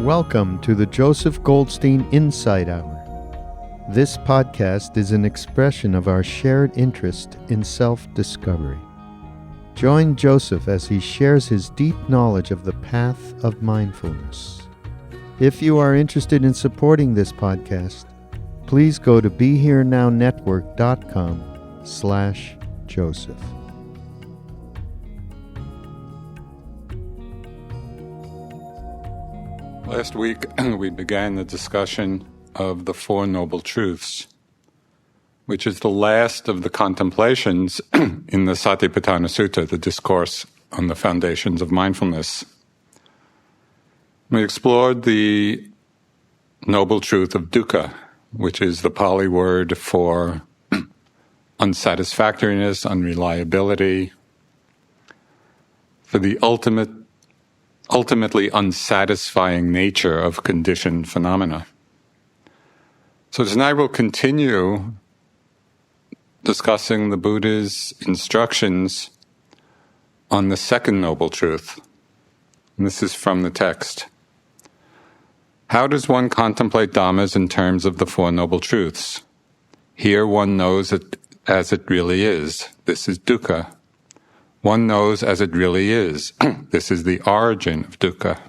Welcome to the Joseph Goldstein Insight Hour. This podcast is an expression of our shared interest in self-discovery. Join Joseph as he shares his deep knowledge of the path of mindfulness. If you are interested in supporting this podcast, please go to BeHereNowNetwork.com/Joseph. Last week, we began the discussion of the Four Noble Truths, which is the last of the contemplations in the Satipatthana Sutta, the discourse on the foundations of mindfulness. We explored the noble truth of Dukkha, which is the Pali word for unsatisfactoriness, unreliability, for the ultimately unsatisfying nature of conditioned phenomena. So tonight we'll continue discussing the Buddha's instructions on the second noble truth. And this is from the text. How does one contemplate Dhammas in terms of the Four Noble Truths? Here one knows it as it really is. This is Dukkha. One knows as it really is. This is the origin of Dukkha.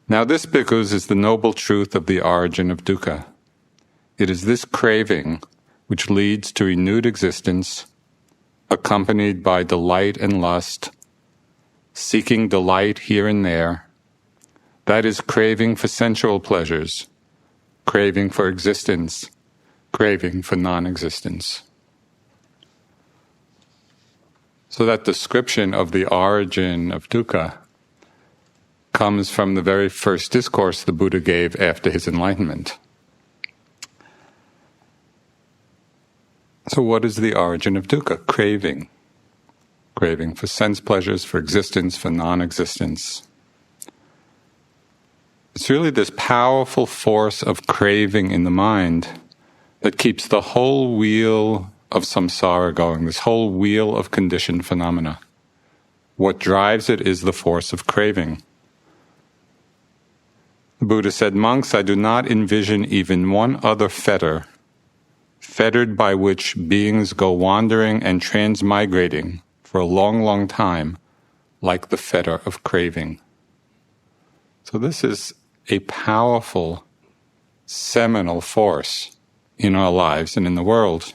Now this, bhikkhus, is the noble truth of the origin of Dukkha. It is this craving which leads to renewed existence, accompanied by delight and lust, seeking delight here and there. That is craving for sensual pleasures, craving for existence, craving for non-existence. So that description of the origin of Dukkha comes from the very first discourse the Buddha gave after his enlightenment. So what is the origin of Dukkha? Craving. Craving for sense pleasures, for existence, for non-existence. It's really this powerful force of craving in the mind that keeps the whole wheel of samsara going, this whole wheel of conditioned phenomena. What drives it is the force of craving. The Buddha said, "Monks, I do not envision even one other fetter, fettered by which beings go wandering and transmigrating for a long, long time, like the fetter of craving." So this is a powerful, seminal force in our lives and in the world.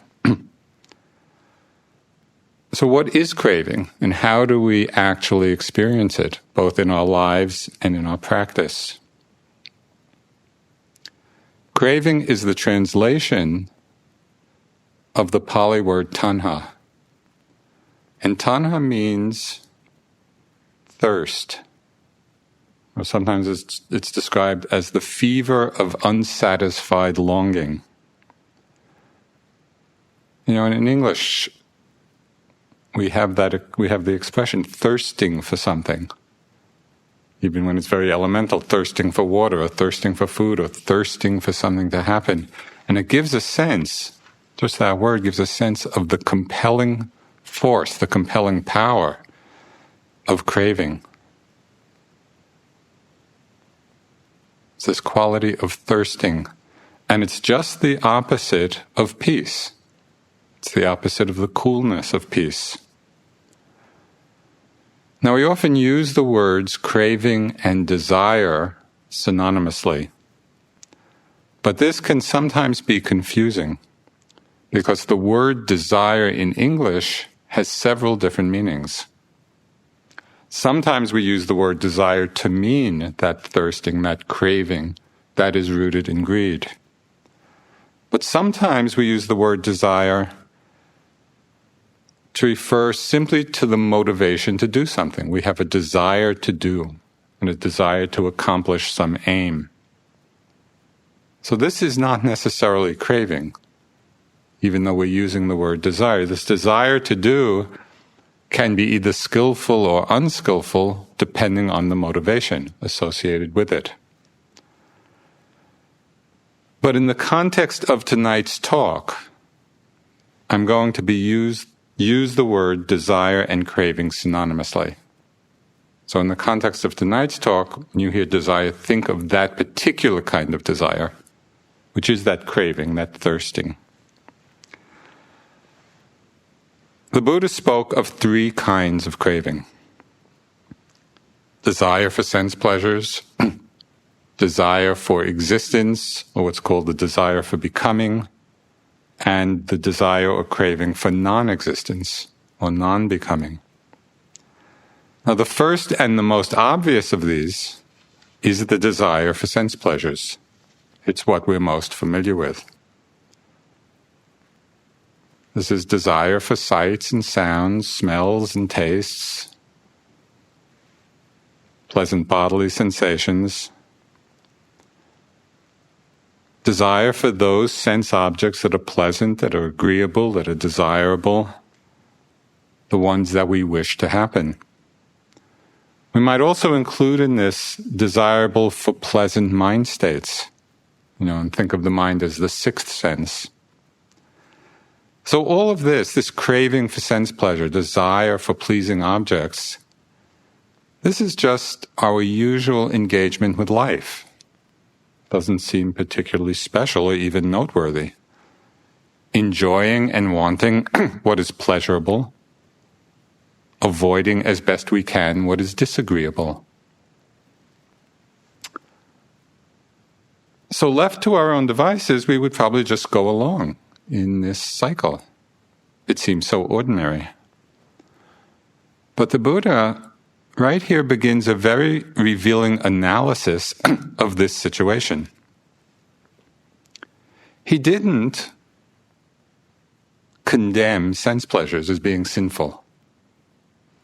So what is craving, and how do we actually experience it, both in our lives and in our practice? Craving is the translation of the Pali word tanha. And tanha means thirst. Or sometimes it's described as the fever of unsatisfied longing. You know, and in English, we have the expression thirsting for something. Even when it's very elemental, thirsting for water, or thirsting for food, or thirsting for something to happen. And it gives a sense, just that word gives a sense of the compelling force, the compelling power of craving. It's this quality of thirsting. And it's just the opposite of peace. It's the opposite of the coolness of peace. Now, we often use the words craving and desire synonymously, but this can sometimes be confusing because the word desire in English has several different meanings. Sometimes we use the word desire to mean that thirsting, that craving, that is rooted in greed. But sometimes we use the word desire to refer simply to the motivation to do something. We have a desire to do and a desire to accomplish some aim. So this is not necessarily craving, even though we're using the word desire. This desire to do can be either skillful or unskillful, depending on the motivation associated with it. But in the context of tonight's talk, I'm going to use the word desire and craving synonymously. So in the context of tonight's talk, when you hear desire, think of that particular kind of desire, which is that craving, that thirsting. The Buddha spoke of 3 kinds of craving. Desire for sense pleasures, desire for existence, or what's called the desire for becoming, and the desire or craving for non-existence or non-becoming. Now, the first and the most obvious of these is the desire for sense pleasures. It's what we're most familiar with. This is desire for sights and sounds, smells and tastes, pleasant bodily sensations, desire for those sense objects that are pleasant, that are agreeable, that are desirable, the ones that we wish to happen. We might also include in this desirable for pleasant mind states, and think of the mind as the 6th sense. So all of this craving for sense pleasure, desire for pleasing objects, this is just our usual engagement with life. Doesn't seem particularly special or even noteworthy. Enjoying and wanting what is pleasurable, avoiding as best we can what is disagreeable. So left to our own devices, we would probably just go along in this cycle. It seems so ordinary. But the Buddha right here begins a very revealing analysis of this situation. He didn't condemn sense pleasures as being sinful.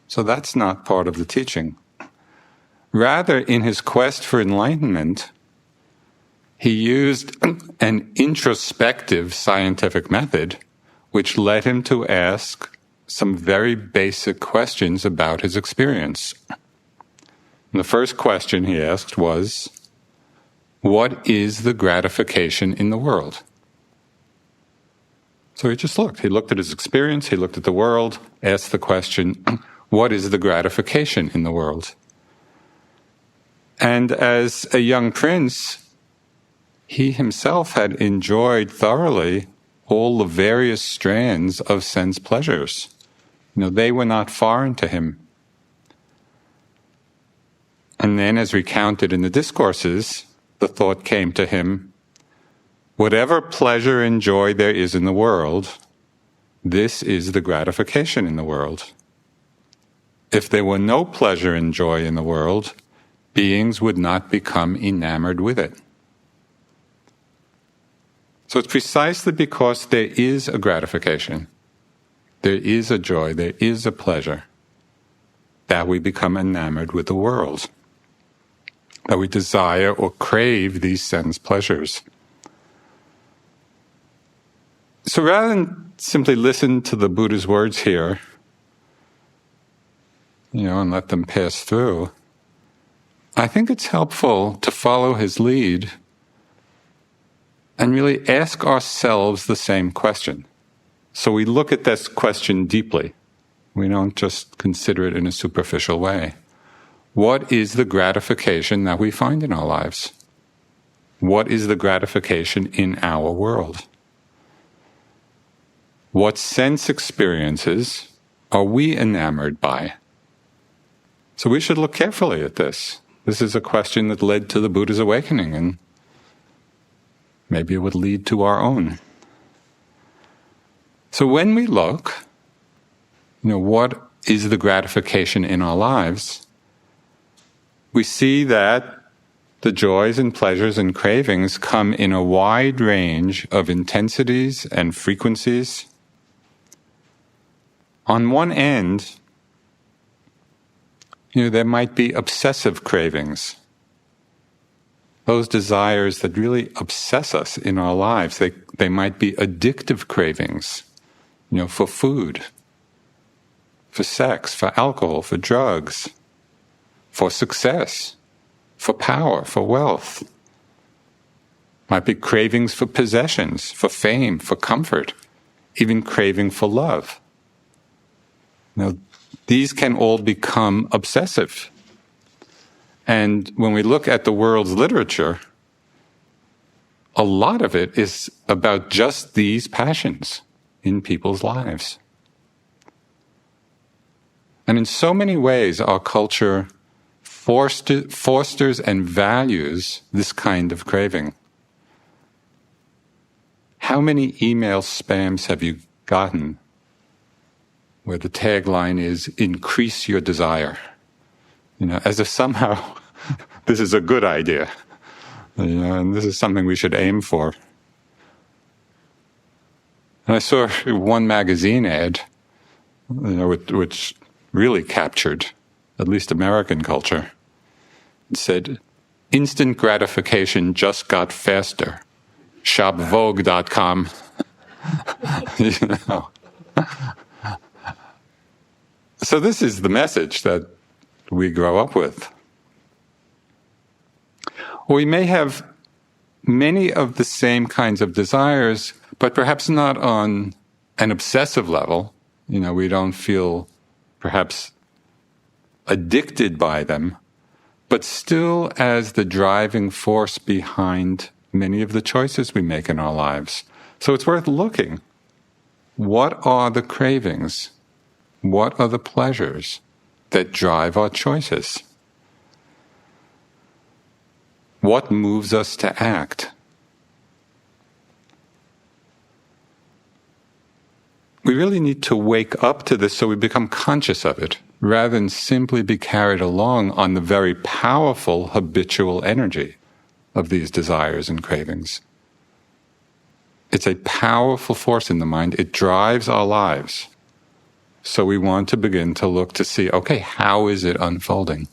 So that's not part of the teaching. Rather, in his quest for enlightenment, he used an introspective scientific method which led him to ask some very basic questions about his experience. And the first question he asked was, what is the gratification in the world? So he just looked. He looked at his experience, he looked at the world, asked the question, what is the gratification in the world? And as a young prince, he himself had enjoyed thoroughly all the various strands of sense pleasures. They were not foreign to him. And then, as recounted in the discourses, the thought came to him, whatever pleasure and joy there is in the world, this is the gratification in the world. If there were no pleasure and joy in the world, beings would not become enamored with it. So it's precisely because there is a gratification, there is a joy, there is a pleasure, that we become enamored with the world, that we desire or crave these sense pleasures. So rather than simply listen to the Buddha's words here, and let them pass through, I think it's helpful to follow his lead and really ask ourselves the same question. So we look at this question deeply. We don't just consider it in a superficial way. What is the gratification that we find in our lives? What is the gratification in our world? What sense experiences are we enamored by? So we should look carefully at this. This is a question that led to the Buddha's awakening, and maybe it would lead to our own. So when we look, what is the gratification in our lives, we see that the joys and pleasures and cravings come in a wide range of intensities and frequencies. On one end, there might be obsessive cravings. Those desires that really obsess us in our lives, they might be addictive cravings, for food, for sex, for alcohol, for drugs, for success, for power, for wealth. Might be cravings for possessions, for fame, for comfort, even craving for love. These can all become obsessive And when we look at the world's literature, a lot of it is about just these passions in people's lives. And in so many ways, our culture fosters and values this kind of craving. How many email spams have you gotten where the tagline is, increase your desire? As if somehow this is a good idea, and this is something we should aim for. And I saw one magazine ad, which really captured at least American culture. It said, instant gratification just got faster. Shopvogue.com. So this is the message that we grow up with. We may have many of the same kinds of desires, but perhaps not on an obsessive level. We don't feel perhaps addicted by them, but still as the driving force behind many of the choices we make in our lives. So it's worth looking. What are the cravings? What are the pleasures that drive our choices? What moves us to act? We really need to wake up to this so we become conscious of it, rather than simply be carried along on the very powerful habitual energy of these desires and cravings. It's a powerful force in the mind. It drives our lives. So we want to begin to look to see, okay, how is it unfolding?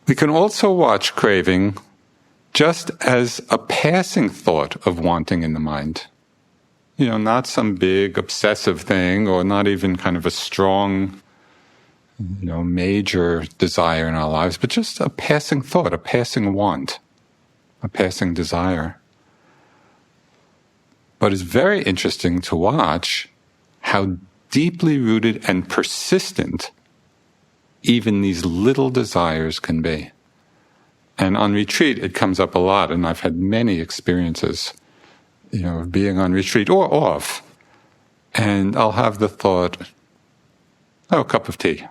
We can also watch craving just as a passing thought of wanting in the mind. Not some big obsessive thing, or not even kind of a strong, major desire in our lives, but just a passing thought, a passing want, a passing desire. But it's very interesting to watch how deeply rooted and persistent even these little desires can be. And on retreat, it comes up a lot, and I've had many experiences, of being on retreat or off, and I'll have the thought, a cup of tea.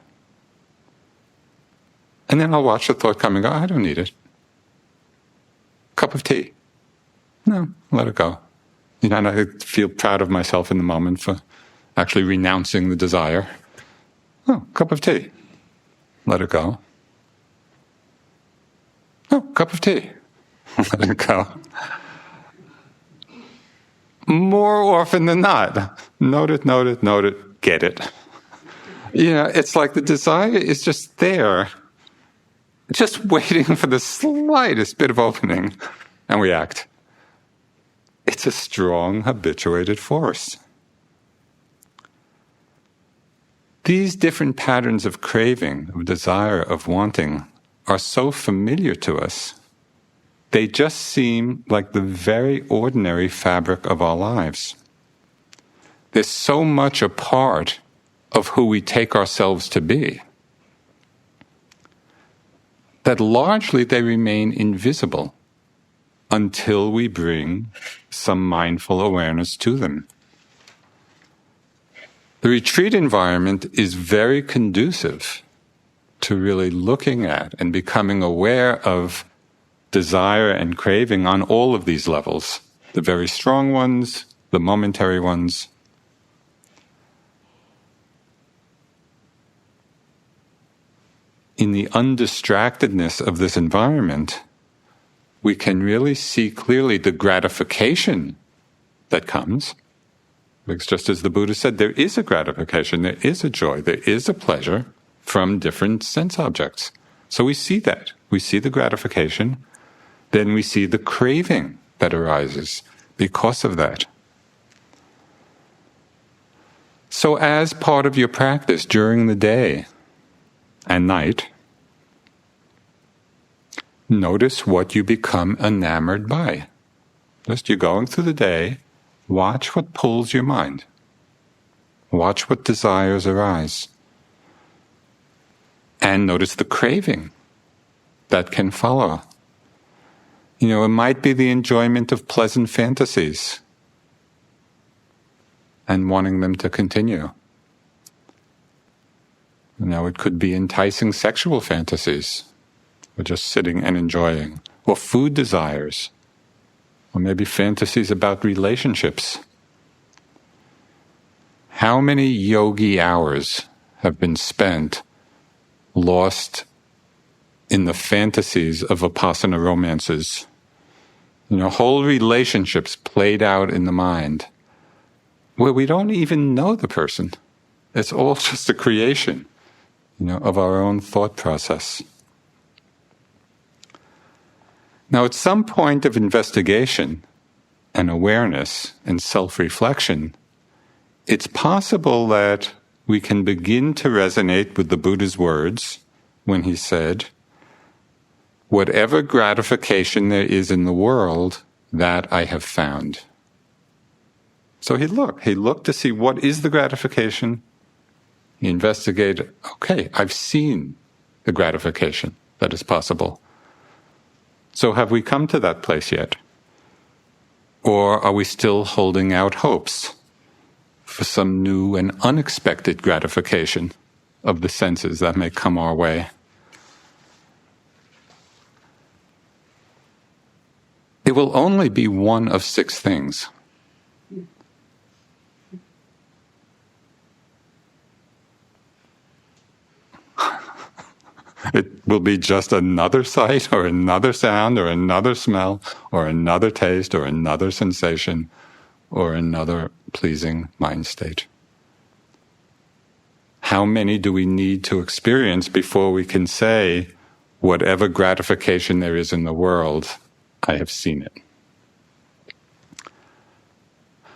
And then I'll watch the thought come and go, I don't need it. Cup of tea. No, let it go. And I feel proud of myself in the moment for actually renouncing the desire. Cup of tea. Let it go. Cup of tea. Let it go. More often than not, note it, get it. It's like the desire is just there, just waiting for the slightest bit of opening, and we act. It's a strong, habituated force. These different patterns of craving, of desire, of wanting, are so familiar to us. They just seem like the very ordinary fabric of our lives. They're so much a part of who we take ourselves to be that largely they remain invisible until we bring some mindful awareness to them. The retreat environment is very conducive to really looking at and becoming aware of desire and craving on all of these levels, the very strong ones, the momentary ones. In the undistractedness of this environment, we can really see clearly the gratification that comes. Because just as the Buddha said, there is a gratification, there is a joy, there is a pleasure from different sense objects. So we see that. We see the gratification. Then we see the craving that arises because of that. So as part of your practice during the day and night, notice what you become enamored by. Just you're going through the day, watch what pulls your mind. Watch what desires arise. And notice the craving that can follow. It might be the enjoyment of pleasant fantasies and wanting them to continue. It could be enticing sexual fantasies, or just sitting and enjoying, or food desires, or maybe fantasies about relationships. How many yogi hours have been spent lost in the fantasies of Vipassana romances? Whole relationships played out in the mind where we don't even know the person. It's all just a creation, of our own thought process. Now, at some point of investigation and awareness and self-reflection, it's possible that we can begin to resonate with the Buddha's words when he said, "Whatever gratification there is in the world, that I have found." So he looked to see what is the gratification. He investigated, okay, I've seen the gratification that is possible. So have we come to that place yet? Or are we still holding out hopes for some new and unexpected gratification of the senses that may come our way? It will only be one of 6 things. It will be just another sight or another sound or another smell or another taste or another sensation or another pleasing mind state. How many do we need to experience before we can say, whatever gratification there is in the world, I have seen it?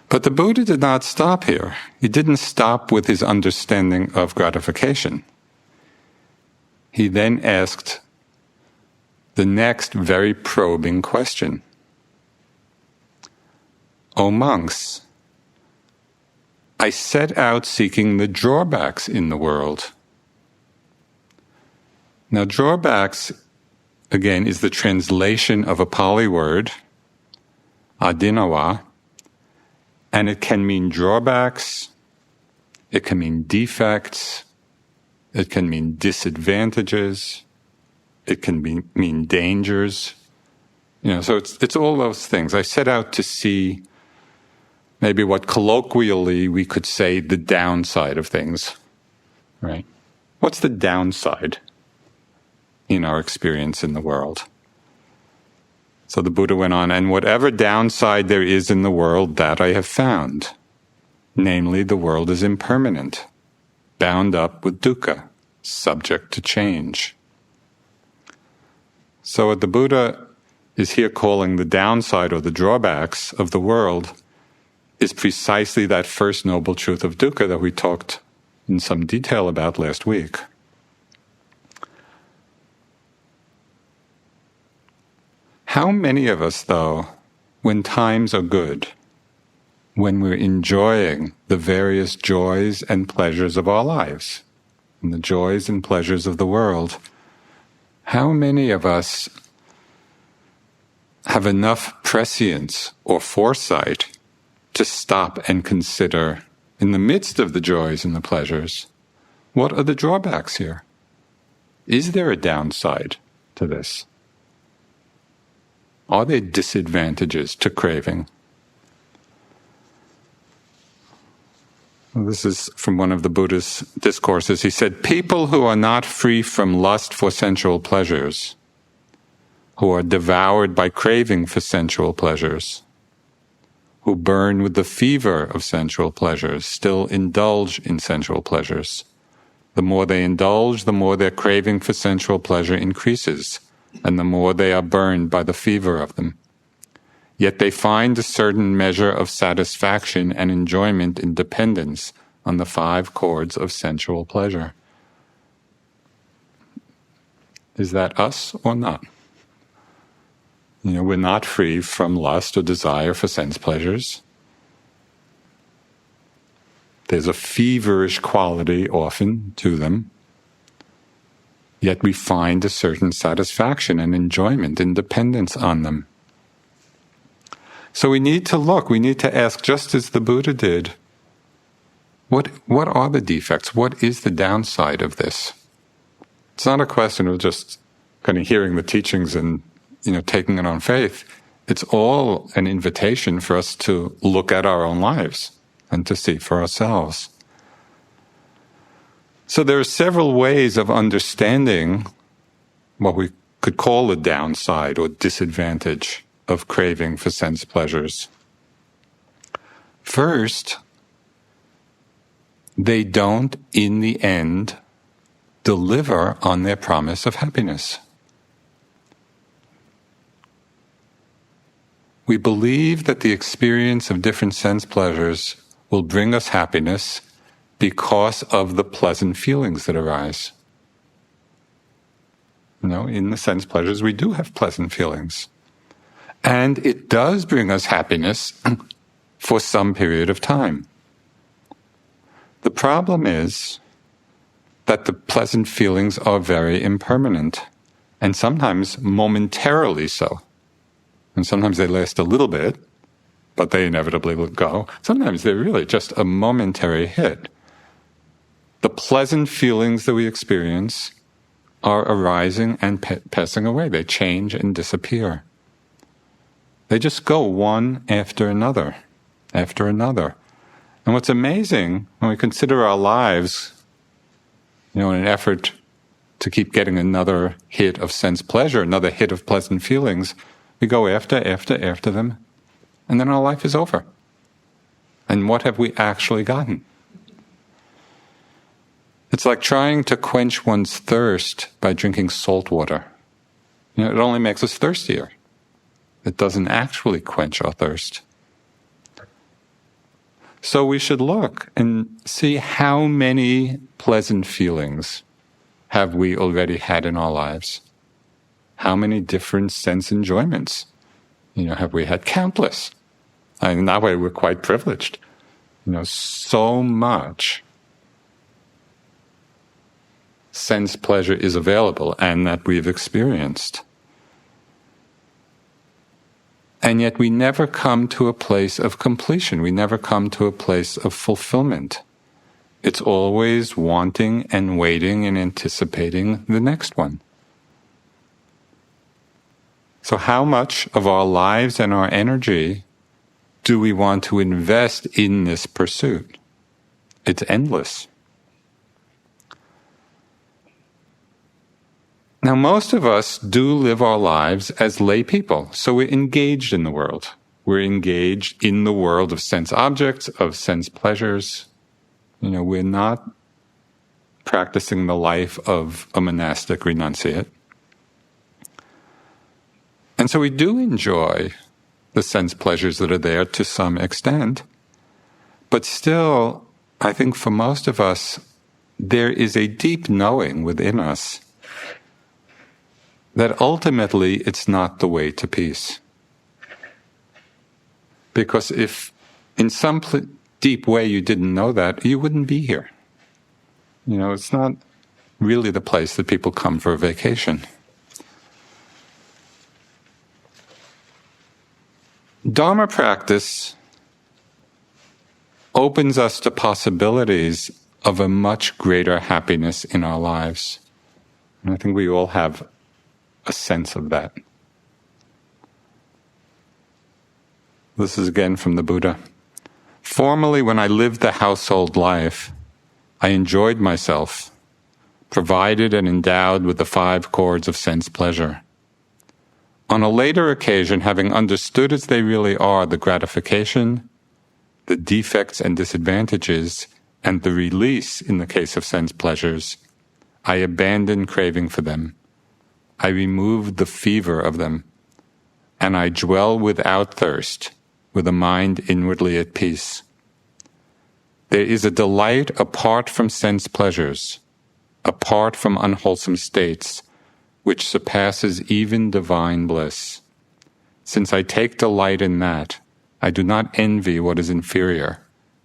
But the Buddha did not stop here. He didn't stop with his understanding of gratification. He then asked the next very probing question. O monks, I set out seeking the drawbacks in the world. Now, drawbacks, again, is the translation of a Pali word, adinawa, and it can mean drawbacks, it can mean defects, it can mean disadvantages, it can mean dangers. So it's all those things. I set out to see maybe what colloquially we could say the downside of things, right? What's the downside in our experience in the world? So the Buddha went on, and whatever downside there is in the world, that I have found. Namely, the world is impermanent, bound up with dukkha, subject to change. So what the Buddha is here calling the downside or the drawbacks of the world is precisely that first noble truth of dukkha that we talked in some detail about last week. How many of us, though, when times are good, when we're enjoying the various joys and pleasures of our lives, and the joys and pleasures of the world, how many of us have enough prescience or foresight to stop and consider, in the midst of the joys and the pleasures, what are the drawbacks here? Is there a downside to this? Are there disadvantages to craving? Well, this is from one of the Buddha's discourses. He said, people who are not free from lust for sensual pleasures, who are devoured by craving for sensual pleasures, who burn with the fever of sensual pleasures, still indulge in sensual pleasures. The more they indulge, the more their craving for sensual pleasure increases, and the more they are burned by the fever of them. Yet they find a certain measure of satisfaction and enjoyment in dependence on the 5 chords of sensual pleasure. Is that us or not? We're not free from lust or desire for sense pleasures. There's a feverish quality often to them. yet we find a certain satisfaction and enjoyment and dependence on them. So we need to look, we need to ask, just as the Buddha did, what are the defects? What is the downside of this? It's not a question of just kind of hearing the teachings and, taking it on faith. It's all an invitation for us to look at our own lives and to see for ourselves. So there are several ways of understanding what we could call the downside or disadvantage of craving for sense pleasures. First, they don't, in the end, deliver on their promise of happiness. We believe that the experience of different sense pleasures will bring us happiness because of the pleasant feelings that arise. In the sense pleasures, we do have pleasant feelings. And it does bring us happiness for some period of time. The problem is that the pleasant feelings are very impermanent, and sometimes momentarily so. And sometimes they last a little bit, but they inevitably will go. Sometimes they're really just a momentary hit. The pleasant feelings that we experience are arising and passing away. They change and disappear. They just go one after another. And what's amazing, when we consider our lives, in an effort to keep getting another hit of sense pleasure, another hit of pleasant feelings, we go after them, and then our life is over. And what have we actually gotten? It's like trying to quench one's thirst by drinking salt water. It only makes us thirstier. It doesn't actually quench our thirst. So we should look and see how many pleasant feelings have we already had in our lives. How many different sense enjoyments? Have we had? Countless. In that way, we're quite privileged. So much sense pleasure is available and that we've experienced. And yet we never come to a place of completion. We never come to a place of fulfillment. It's always wanting and waiting and anticipating the next one. So how much of our lives and our energy do we want to invest in this pursuit? It's endless. Now, most of us do live our lives as lay people, so we're engaged in the world. We're engaged in the world of sense objects, of sense pleasures. We're not practicing the life of a monastic renunciate. And so we do enjoy the sense pleasures that are there to some extent, but still, I think for most of us, there is a deep knowing within us that ultimately it's not the way to peace. Because if in some deep way you didn't know that, you wouldn't be here. It's not really the place that people come for a vacation. Dharma practice opens us to possibilities of a much greater happiness in our lives. And I think we all have a sense of that. This is again from the Buddha. Formerly, when I lived the household life, I enjoyed myself, provided and endowed with the 5 chords of sense pleasure. On a later occasion, having understood as they really are the gratification, the defects and disadvantages, and the release in the case of sense pleasures, I abandoned craving for them. I removed the fever of them, and I dwell without thirst, with a mind inwardly at peace. There is a delight apart from sense pleasures, apart from unwholesome states, which surpasses even divine bliss. Since I take delight in that, I do not envy what is inferior,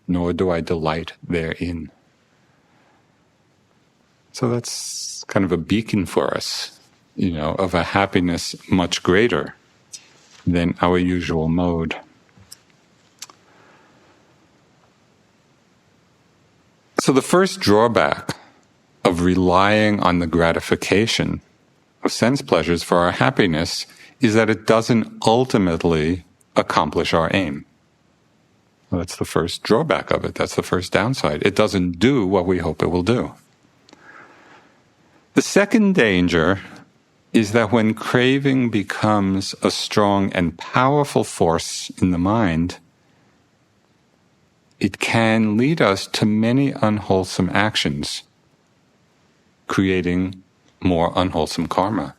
nor do I delight therein. So that's kind of a beacon for us, of a happiness much greater than our usual mode. So the first drawback of relying on the gratification of sense pleasures for our happiness is that it doesn't ultimately accomplish our aim. Well, that's the first drawback of it. That's the first downside. It doesn't do what we hope it will do. The second danger is that when craving becomes a strong and powerful force in the mind, it can lead us to many unwholesome actions, creating more unwholesome karma.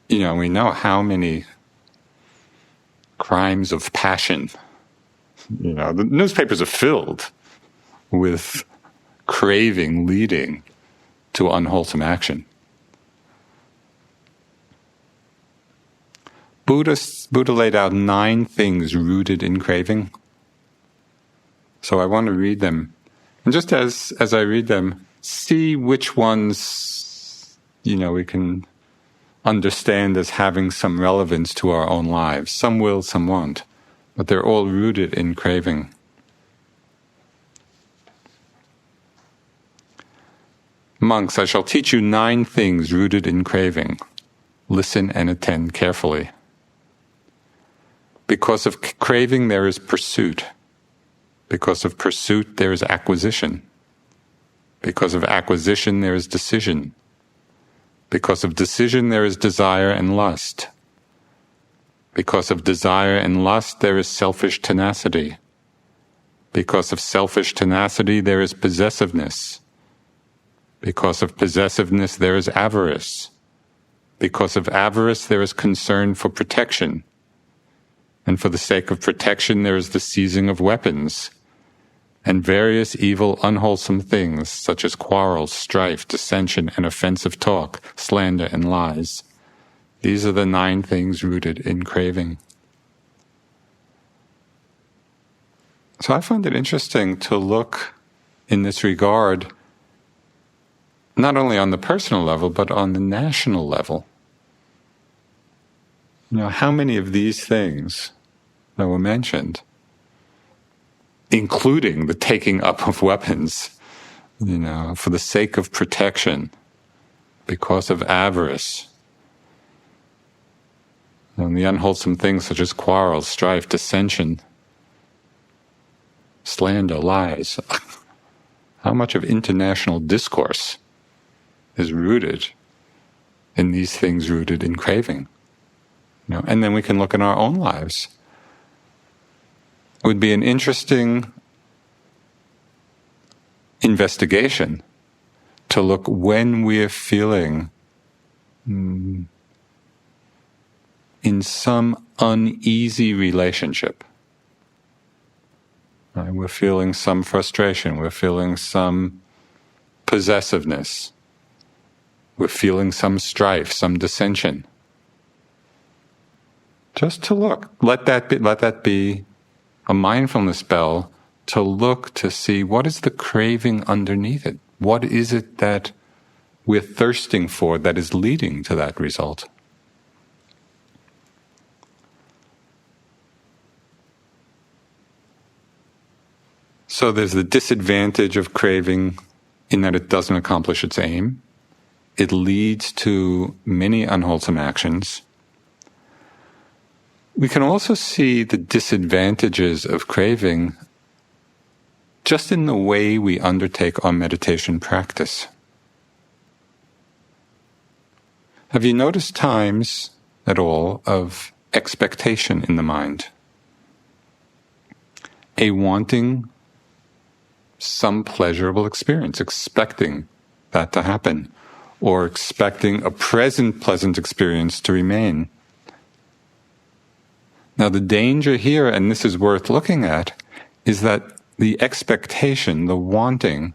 We know how many crimes of passion, the newspapers are filled with craving leading to unwholesome action. Buddha laid out 9 things rooted in craving. So I want to read them. And just as I read them, see which ones, we can understand as having some relevance to our own lives. Some will, some won't. But they're all rooted in craving. Monks, I shall teach you 9 things rooted in craving. Listen and attend carefully. Because of craving, there is pursuit. Because of pursuit, there is acquisition. Because of acquisition, there is decision. Because of decision, there is desire and lust. Because of desire and lust, there is selfish tenacity. Because of selfish tenacity, there is possessiveness. Because of possessiveness, there is avarice. Because of avarice, there is concern for protection. And for the sake of protection, there is the seizing of weapons, and various evil, unwholesome things, such as quarrels, strife, dissension, and offensive talk, slander, and lies. These are the 9 things rooted in craving. So I find it interesting to look in this regard, not only on the personal level, but on the national level. How many of these things that were mentioned, including the taking up of weapons, for the sake of protection, because of avarice, and the unwholesome things such as quarrels, strife, dissension, slander, lies. How much of international discourse is rooted in these things rooted in craving? And then we can look in our own lives. It would be an interesting investigation to look when we are feeling in some uneasy relationship. Right? We're feeling some frustration. We're feeling some possessiveness. We're feeling some strife, some dissension. Just to look. Let that be a mindfulness bell to look to see what is the craving underneath it. What is it that we're thirsting for that is leading to that result? So there's the disadvantage of craving in that it doesn't accomplish its aim. It leads to many unwholesome actions. We can also see the disadvantages of craving just in the way we undertake our meditation practice. Have you noticed times at all of expectation in the mind? A wanting some pleasurable experience, expecting that to happen, or expecting a present pleasant experience to remain. Now the danger here, and this is worth looking at, is that the expectation, the wanting,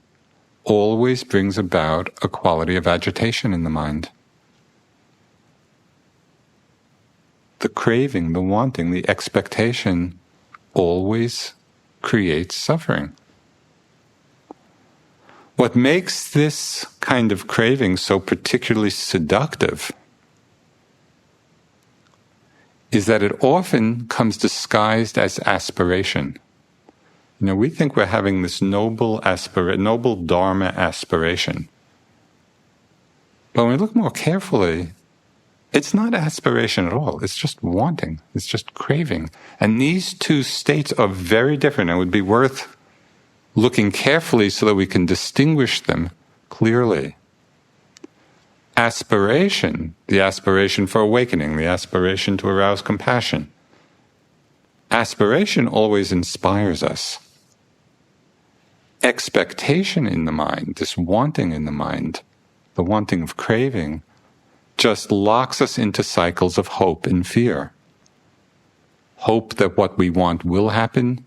always brings about a quality of agitation in the mind. The craving, the wanting, the expectation always creates suffering. What makes this kind of craving so particularly seductive is that it often comes disguised as aspiration. We think we're having this noble Dharma aspiration. But when we look more carefully, it's not aspiration at all. It's just wanting. It's just craving. And these two states are very different. It would be worth looking carefully so that we can distinguish them clearly. Aspiration, the aspiration for awakening, the aspiration to arouse compassion. Aspiration always inspires us. Expectation in the mind, this wanting in the mind, the wanting of craving, just locks us into cycles of hope and fear. Hope that what we want will happen,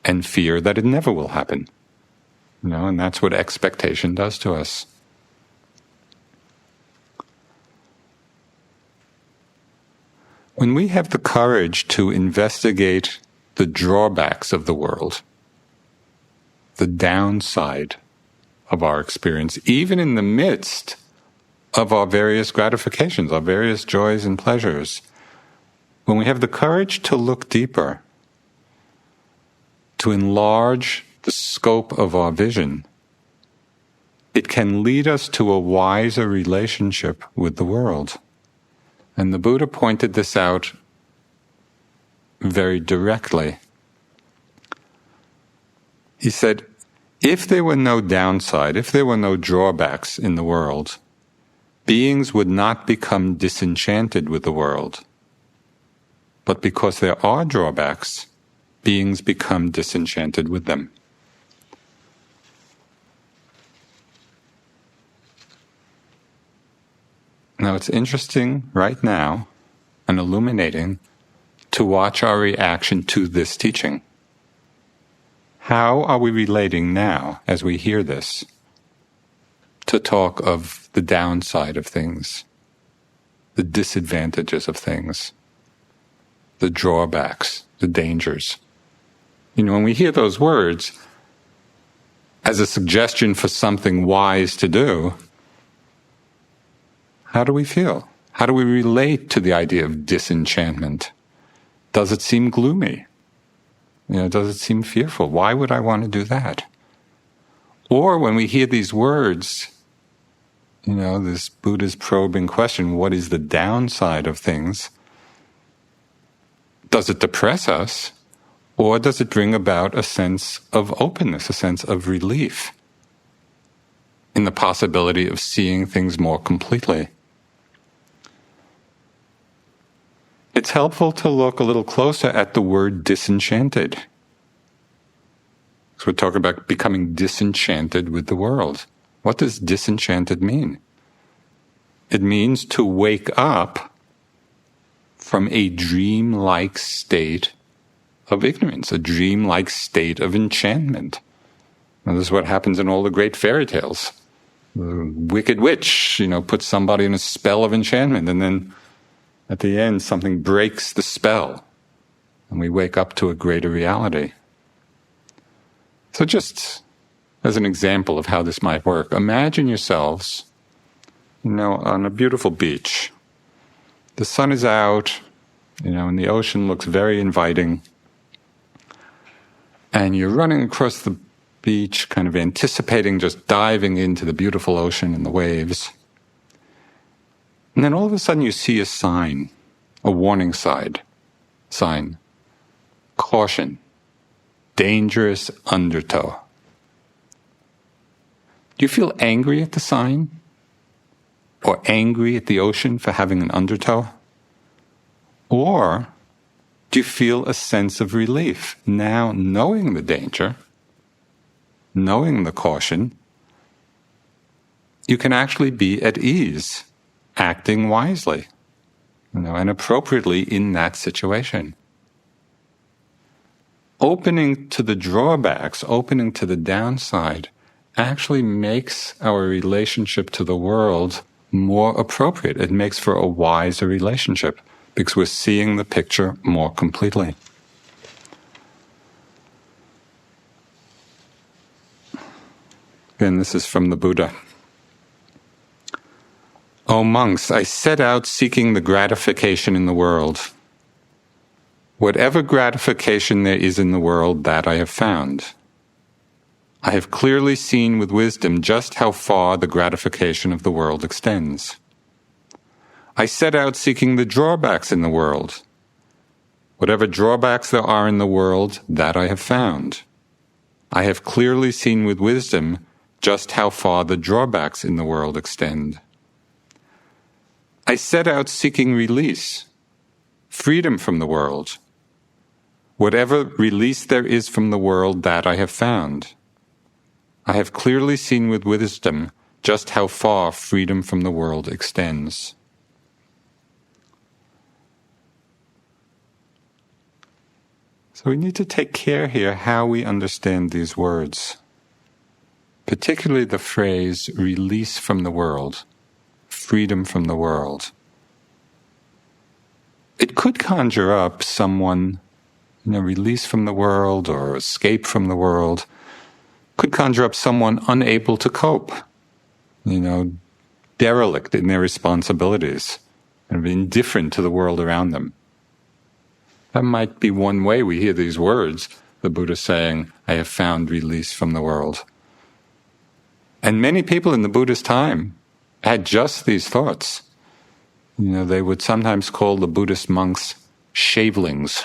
and fear that it never will happen. And that's what expectation does to us. When we have the courage to investigate the drawbacks of the world, the downside of our experience, even in the midst of our various gratifications, our various joys and pleasures, when we have the courage to look deeper, to enlarge the scope of our vision, it can lead us to a wiser relationship with the world. And the Buddha pointed this out very directly. He said, if there were no downside, if there were no drawbacks in the world, beings would not become disenchanted with the world. But because there are drawbacks, beings become disenchanted with them. Now it's interesting right now and illuminating to watch our reaction to this teaching. How are we relating now, as we hear this, to talk of the downside of things, the disadvantages of things, the drawbacks, the dangers? When we hear those words as a suggestion for something wise to do, how do we feel? How do we relate to the idea of disenchantment? Does it seem gloomy? Does it seem fearful? Why would I want to do that? Or when we hear these words, this Buddha's probing question, what is the downside of things? Does it depress us? Or does it bring about a sense of openness, a sense of relief in the possibility of seeing things more completely? It's helpful to look a little closer at the word disenchanted. So we're talking about becoming disenchanted with the world. What does disenchanted mean? It means to wake up from a dream-like state of ignorance, a dream-like state of enchantment. Now, this is what happens in all the great fairy tales. The wicked witch, puts somebody in a spell of enchantment, and then at the end, something breaks the spell, and we wake up to a greater reality. So just as an example of how this might work, imagine yourselves, on a beautiful beach. The sun is out, and the ocean looks very inviting, and you're running across the beach, kind of anticipating just diving into the beautiful ocean and the waves. And then all of a sudden you see a sign, a warning sign. Caution, dangerous undertow. Do you feel angry at the sign? Or angry at the ocean for having an undertow? Or do you feel a sense of relief now knowing the danger, knowing the caution? You can actually be at ease, acting wisely, and appropriately in that situation. Opening to the drawbacks, opening to the downside, actually makes our relationship to the world more appropriate. It makes for a wiser relationship because we're seeing the picture more completely. Again, this is from the Buddha. O monks, I set out seeking the gratification in the world. Whatever gratification there is in the world, that I have found. I have clearly seen with wisdom just how far the gratification of the world extends. I set out seeking the drawbacks in the world. Whatever drawbacks there are in the world, that I have found. I have clearly seen with wisdom just how far the drawbacks in the world extend. I set out seeking release, freedom from the world. Whatever release there is from the world, that I have found. I have clearly seen with wisdom just how far freedom from the world extends. So we need to take care here how we understand these words, particularly the phrase release from the world, freedom from the world. It could conjure up someone, release from the world or escape from the world, could conjure up someone unable to cope, derelict in their responsibilities and indifferent to the world around them. That might be one way we hear these words, the Buddha saying, I have found release from the world. And many people in the Buddha's time had just these thoughts. They would sometimes call the Buddhist monks shavelings,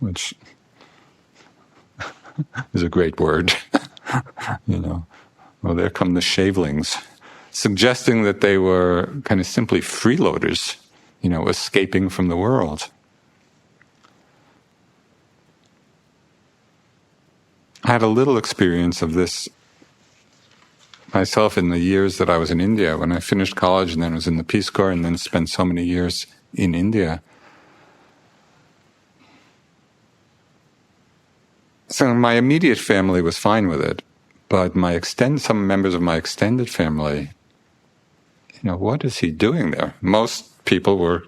which is a great word. Well, there come the shavelings, suggesting that they were kind of simply freeloaders, escaping from the world. I had a little experience of this myself in the years that I was in India, when I finished college and then was in the Peace Corps and then spent so many years in India. So my immediate family was fine with it, but some members of my extended family, what is he doing there? Most people were,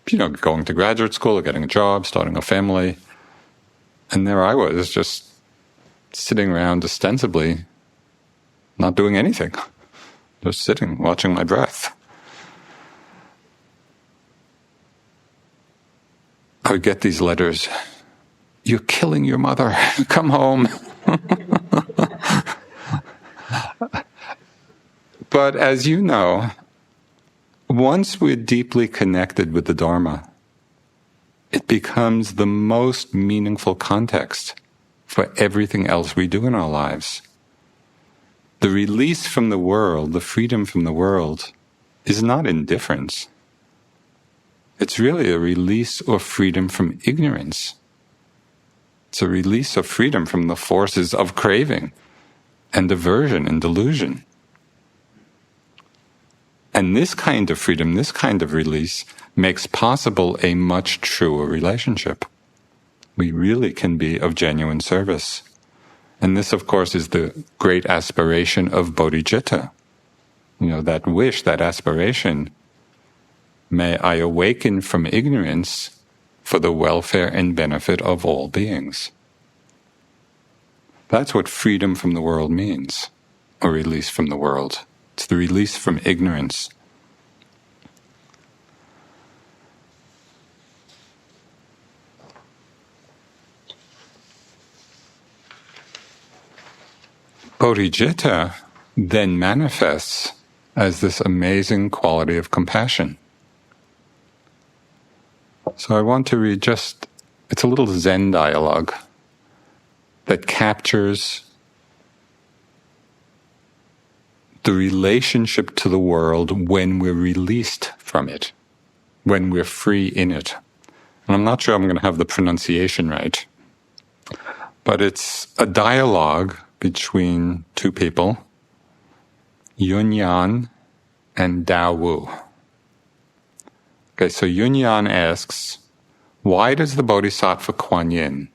going to graduate school or getting a job, starting a family, and there I was, just sitting around ostensibly, not doing anything, just sitting, watching my breath. I would get these letters, you're killing your mother, come home. But as you know, once we're deeply connected with the Dharma, it becomes the most meaningful context for everything else we do in our lives. The release from the world, the freedom from the world, is not indifference. It's really a release or freedom from ignorance. It's a release or freedom from the forces of craving and aversion and delusion. And this kind of freedom, this kind of release, makes possible a much truer relationship. We really can be of genuine service. And this, of course, is the great aspiration of bodhicitta. That wish, that aspiration, may I awaken from ignorance for the welfare and benefit of all beings. That's what freedom from the world means, or release from the world. It's the release from ignorance. Bodhicitta then manifests as this amazing quality of compassion. So I want to read it's a little Zen dialogue that captures the relationship to the world when we're released from it, when we're free in it. And I'm not sure I'm going to have the pronunciation right, but it's a dialogue between two people, Yunyan and Dawu. Okay, so Yunyan asks, why does the Bodhisattva Kuan Yin,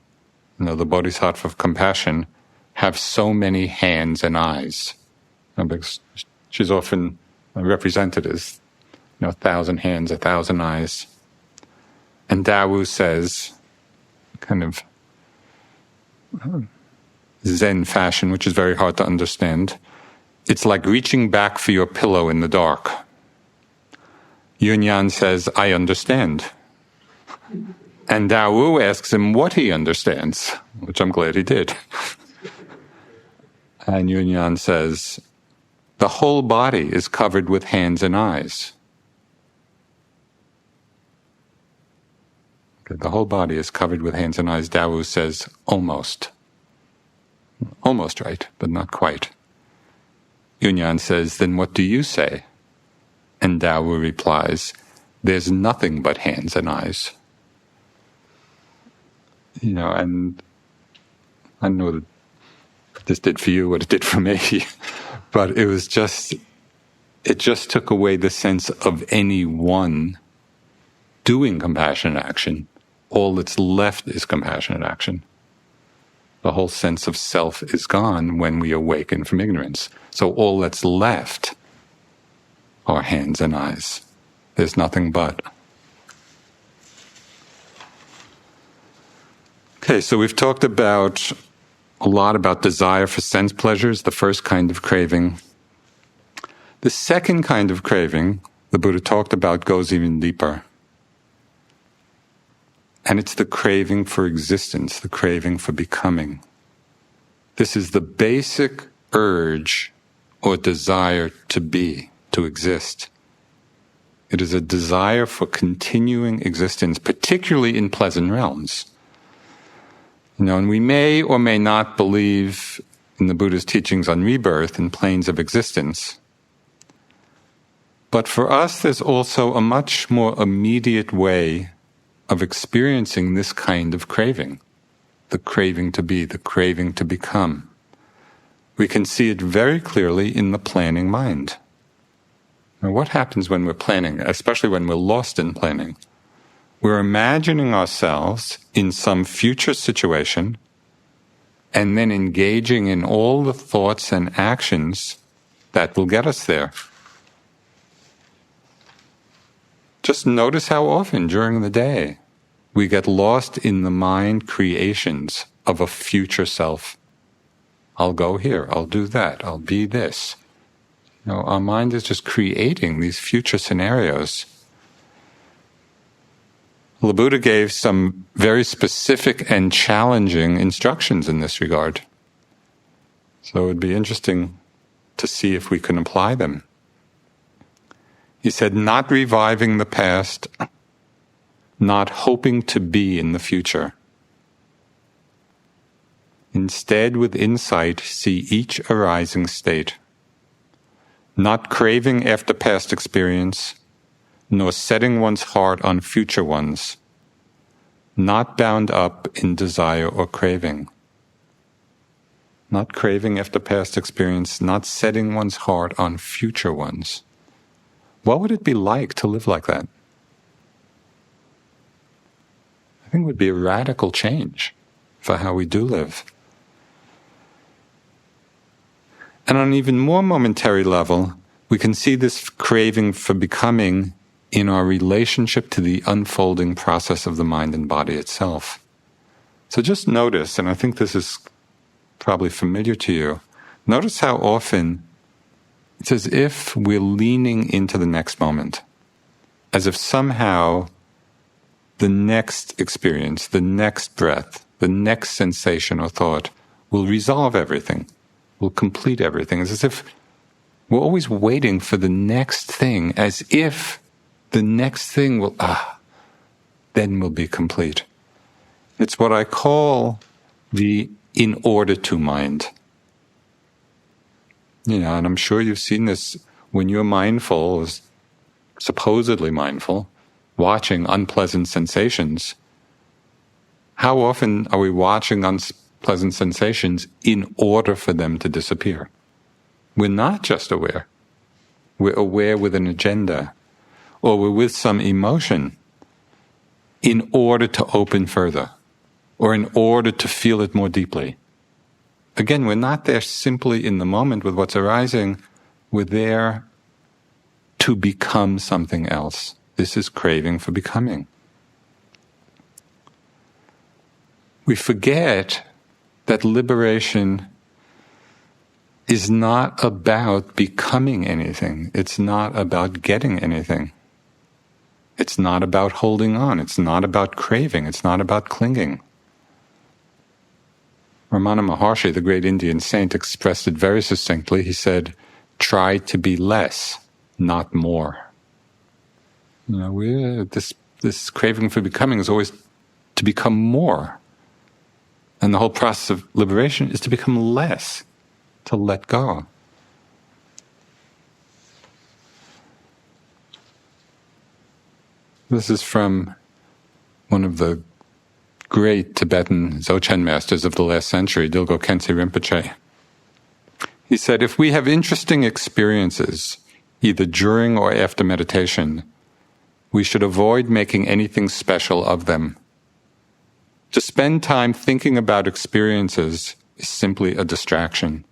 the Bodhisattva of compassion, have so many hands and eyes? Because she's often represented as, 1,000 hands, 1,000 eyes. And Dawu says, kind of Zen fashion, which is very hard to understand, it's like reaching back for your pillow in the dark. Yun-Yan says, I understand. And Tao Wu asks him what he understands, which I'm glad he did. And Yun-Yan says, the whole body is covered with hands and eyes. Okay, the whole body is covered with hands and eyes. Tao Wu says, almost. Almost right, but not quite. Yun-Yan says, then what do you say? And Tao Wu replies, there's nothing but hands and eyes. And I know that this did for you what it did for me, but it just took away the sense of anyone doing compassionate action. All that's left is compassionate action. The whole sense of self is gone when we awaken from ignorance. So all that's left are hands and eyes. There's nothing but. Okay, so we've talked a lot about desire for sense pleasures, the first kind of craving. The second kind of craving the Buddha talked about goes even deeper. And it's the craving for existence, the craving for becoming. This is the basic urge or desire to be, to exist. It is a desire for continuing existence, particularly in pleasant realms. And we may or may not believe in the Buddha's teachings on rebirth and planes of existence. But for us, there's also a much more immediate way of experiencing this kind of craving, the craving to be, the craving to become. We can see it very clearly in the planning mind. Now, what happens when we're planning, especially when we're lost in planning? We're imagining ourselves in some future situation and then engaging in all the thoughts and actions that will get us there. Just notice how often during the day we get lost in the mind creations of a future self. I'll go here, I'll do that, I'll be this. Our mind is just creating these future scenarios. The Buddha gave some very specific and challenging instructions in this regard. So it would be interesting to see if we can apply them. He said, not reviving the past, not hoping to be in the future. Instead, with insight, see each arising state. Not craving after past experience, nor setting one's heart on future ones, not bound up in desire or craving. Not craving after past experience, not setting one's heart on future ones. What would it be like to live like that? I think it would be a radical change for how we do live. And on an even more momentary level, we can see this craving for becoming in our relationship to the unfolding process of the mind and body itself. So just notice, and I think this is probably familiar to you, notice how often it's as if we're leaning into the next moment, as if somehow the next experience, the next breath, the next sensation or thought will resolve everything, will complete everything. It's as if we're always waiting for the next thing, as if the next thing will, then will be complete. It's what I call the in order to mind. And I'm sure you've seen this when you're mindful, supposedly mindful, watching unpleasant sensations. How often are we watching unpleasant sensations in order for them to disappear? We're not just aware. We're aware with an agenda, or we're with some emotion in order to open further, or in order to feel it more deeply. Again, we're not there simply in the moment with what's arising. We're there to become something else. This is craving for becoming. We forget that liberation is not about becoming anything. It's not about getting anything. It's not about holding on. It's not about craving. It's not about clinging. Ramana Maharshi, the great Indian saint, expressed it very succinctly. He said, try to be less, not more. This craving for becoming is always to become more. And the whole process of liberation is to become less, to let go. This is from one of the great Tibetan Dzogchen masters of the last century, Dilgo Khyentse Rinpoche. He said, if we have interesting experiences, either during or after meditation, we should avoid making anything special of them. To spend time thinking about experiences is simply a distraction.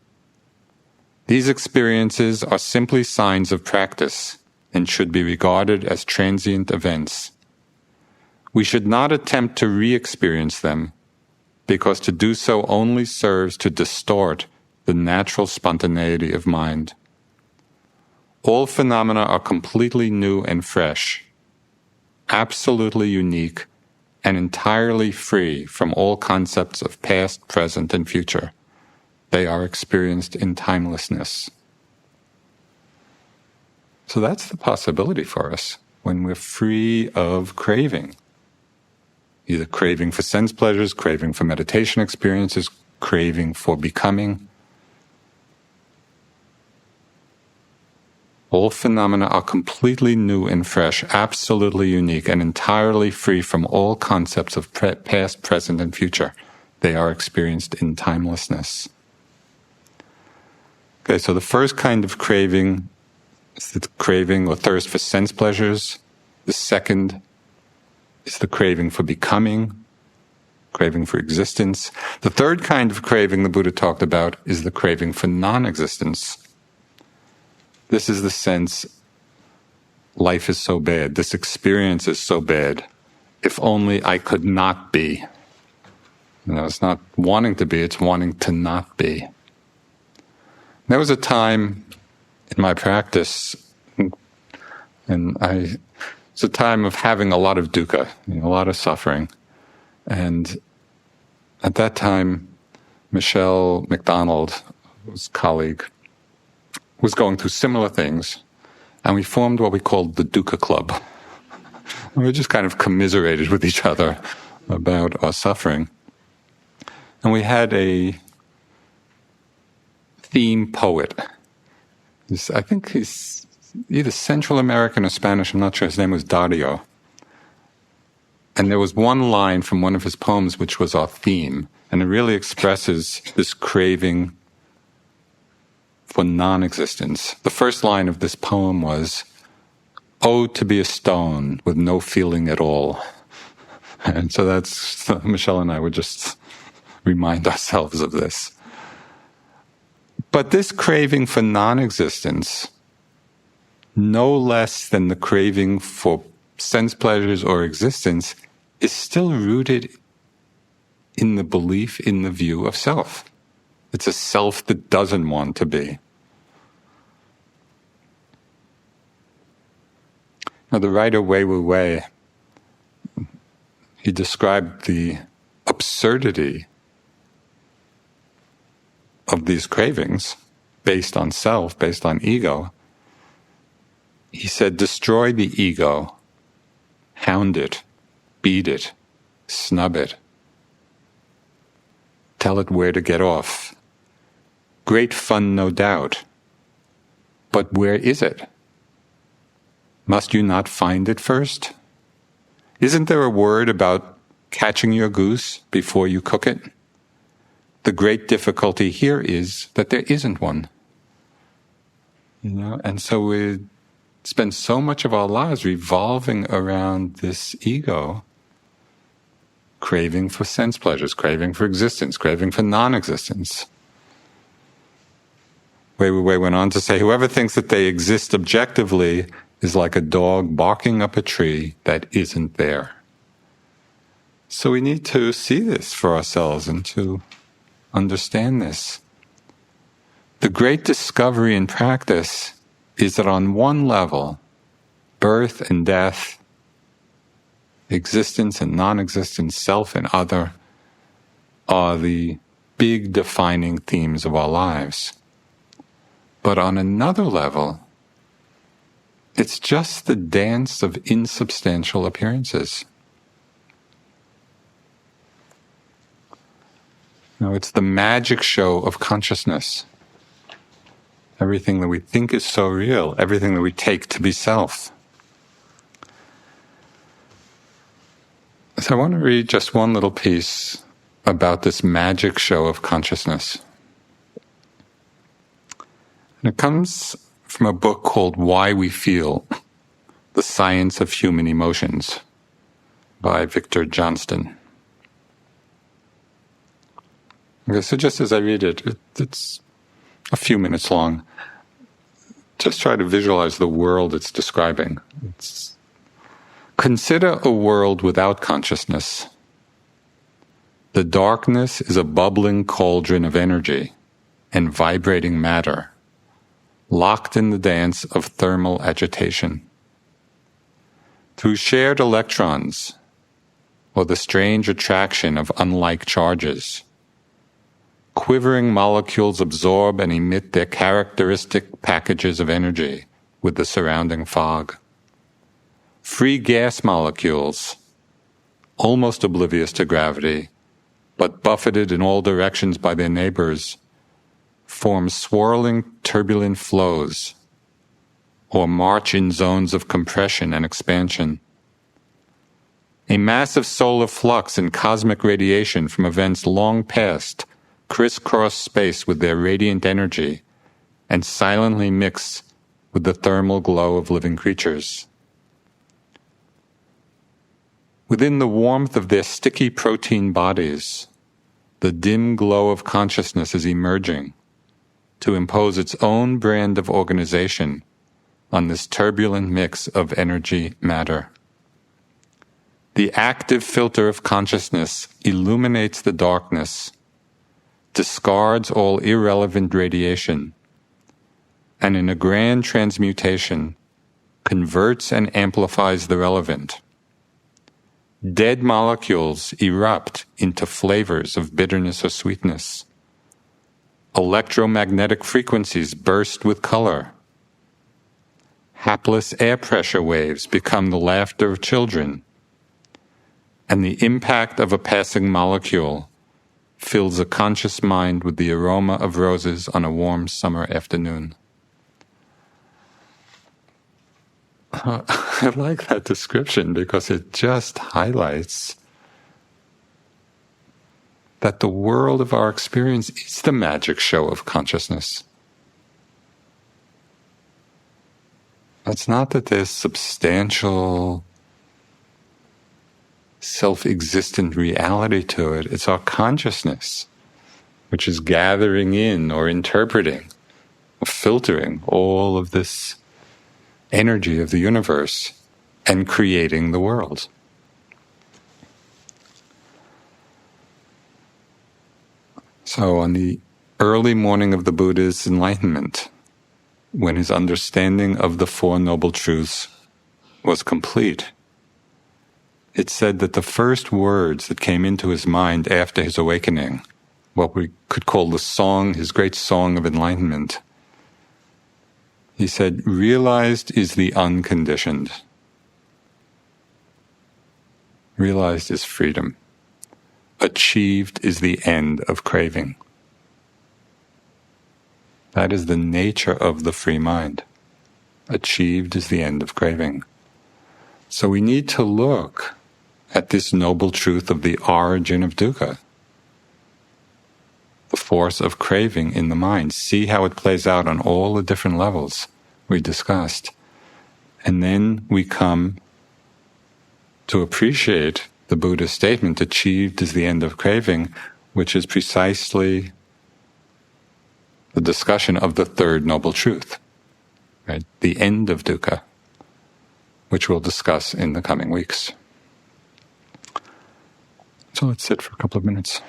These experiences are simply signs of practice and should be regarded as transient events. We should not attempt to re-experience them, because to do so only serves to distort the natural spontaneity of mind. All phenomena are completely new and fresh, absolutely unique, and entirely free from all concepts of past, present, and future. They are experienced in timelessness. So that's the possibility for us when we're free of craving. Either craving for sense pleasures, craving for meditation experiences, craving for becoming. All phenomena are completely new and fresh, absolutely unique, and entirely free from all concepts of past, present, and future. They are experienced in timelessness. Okay, so the first kind of craving is the craving or thirst for sense pleasures. The second is the craving for becoming, craving for existence. The third kind of craving the Buddha talked about is the craving for non-existence. This is the sense, life is so bad, this experience is so bad, if only I could not be. It's not wanting to be, it's wanting to not be. There was a time in my practice, and it's a time of having a lot of dukkha, a lot of suffering. And at that time, Michelle McDonald, whose colleague, was going through similar things, and we formed what we called the Dukkha Club. We just kind of commiserated with each other about our suffering. And we had a theme poet. I think he's either Central American or Spanish, I'm not sure, his name was Dario. And there was one line from one of his poems which was our theme, and it really expresses this craving for non-existence. The first line of this poem was, "Oh, to be a stone with no feeling at all." And so Michelle and I would just remind ourselves of this. But this craving for non-existence, no less than the craving for sense pleasures or existence, is still rooted in the belief in the view of self. It's a self that doesn't want to be. Now, the writer Wei Wu Wei, he described the absurdity of these cravings based on self, based on ego. He said, destroy the ego, hound it, beat it, snub it, tell it where to get off. Great fun, no doubt. But where is it? Must you not find it first? Isn't there a word about catching your goose before you cook it? The great difficulty here is that there isn't one. And so we spend so much of our lives revolving around this ego, craving for sense pleasures, craving for existence, craving for non-existence. Wei Wu Wei went on to say, whoever thinks that they exist objectively is like a dog barking up a tree that isn't there. So we need to see this for ourselves and to understand this. The great discovery in practice is that on one level, birth and death, existence and non-existence, self and other, are the big defining themes of our lives. But on another level, it's just the dance of insubstantial appearances. It's the magic show of consciousness. Everything that we think is so real, everything that we take to be self. So I want to read just one little piece about this magic show of consciousness. And it comes from a book called Why We Feel, The Science of Human Emotions by Victor Johnston. Okay, so just as I read it, it's a few minutes long. Just try to visualize the world it's describing. Consider a world without consciousness. The darkness is a bubbling cauldron of energy and vibrating matter, locked in the dance of thermal agitation. Through shared electrons, or the strange attraction of unlike charges, quivering molecules absorb and emit their characteristic packages of energy with the surrounding fog. Free gas molecules, almost oblivious to gravity, but buffeted in all directions by their neighbors, form swirling turbulent flows, or march in zones of compression and expansion. A massive solar flux and cosmic radiation from events long past crisscross space with their radiant energy and silently mix with the thermal glow of living creatures. Within the warmth of their sticky protein bodies, the dim glow of consciousness is emerging to impose its own brand of organization on this turbulent mix of energy matter. The active filter of consciousness illuminates the darkness, discards all irrelevant radiation, and in a grand transmutation, converts and amplifies the relevant. Dead molecules erupt into flavors of bitterness or sweetness. Electromagnetic frequencies burst with color. Hapless air pressure waves become the laughter of children, and the impact of a passing molecule fills a conscious mind with the aroma of roses on a warm summer afternoon. I like that description because it just highlights that the world of our experience is the magic show of consciousness. It's not that there's substantial self-existent reality to it. It's our consciousness, which is gathering in or interpreting, or filtering all of this energy of the universe and creating the world. So on the early morning of the Buddha's enlightenment, when his understanding of the Four Noble Truths was complete, it's said that the first words that came into his mind after his awakening, what we could call the song, his great song of enlightenment, he said, realized is the unconditioned. Realized is freedom. Achieved is the end of craving. That is the nature of the free mind. Achieved is the end of craving. So we need to look at this noble truth of the origin of dukkha, the force of craving in the mind. See how it plays out on all the different levels we discussed. And then we come to appreciate the Buddha's statement, achieved is the end of craving, which is precisely the discussion of the third noble truth, right? The end of dukkha, which we'll discuss in the coming weeks. So let's sit for a couple of minutes.